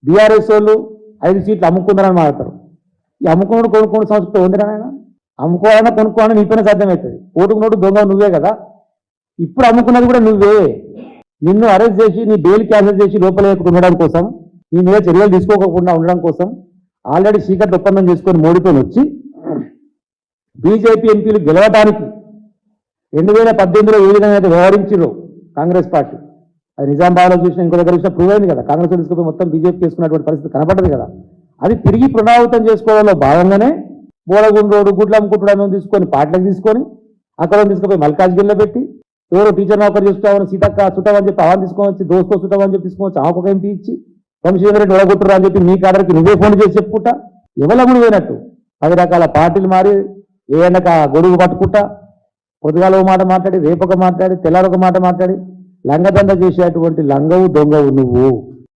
BRS వాళ్ళు 5 సీట్లు అమ్ముకుందారని మాట్లాడతారు. ఈ అమ్ముకున్నాడు కొనుక్కోని సంస్కృతి ఉందిరా ఆయన. అమ్ముకోవాలన్నా కొనుక్కోవాలని నీపైన సాధ్యమవుతుంది. ఓటుకు నోటు దొంగ నువ్వే కదా. ఇప్పుడు అమ్ముకున్నది కూడా నువ్వే. నిన్ను అరెస్ట్ చేసి నీ బెయిల్ క్యాన్సిల్ చేసి లోపల ఉండడం కోసం, నీ మీద చర్యలు తీసుకోకుండా ఉండడం కోసం ఆల్రెడీ చీకటి ఒప్పందం చేసుకొని మోడీతో వచ్చి బీజేపీ ఎంపీలు గెలవడానికి 2018లో ఏ విధంగా అయితే వ్యవహరించారో కాంగ్రెస్ పార్టీ, అది నిజామాబాద్లో చూసిన ఇంకో దగ్గర చూసినా ప్రూవ్ అయింది కదా. కాంగ్రెస్ తీసుకుపోయి మొత్తం బీజేపీ చేసుకున్నటువంటి పరిస్థితి కనపడ్డది కదా. అది తిరిగి పునరావృతం చేసుకోవడంలో భాగంగానే బోడగుండ్రోడు గుడ్లు అమ్ముకుంటున్నాను తీసుకొని పాటలకు తీసుకొని అక్కడ తీసుకుపోయి మల్కాజ్గిరిలో పెట్టి ఎవరో టీచర్ నౌకరు చేసుకోవాలని సీతక్క చుట్టమని చెప్పి అవన్నీ తీసుకొని వచ్చి దోస్తో చుట్టమని చెప్పి తీసుకొని వచ్చి ఆమెకు ఎంపీ ఇచ్చి వంశీధరెడ్డి ఒడగొట్టురా అని చెప్పి మీ కాడరికి నువ్వే ఫోన్ చేసి చెప్పుకుంటా ఎవరముడు పోయినట్టు 10 రకాల పార్టీలు మారి ఏ ఎండక గొడుగు పట్టుకుంటా పొద్దుగాల ఒక మాట మాట్లాడి రేపొక మాట్లాడి తెల్లారొక మాట మాట్లాడి లంగదండ చేసేటువంటి లంగవు దొంగవు నువ్వు.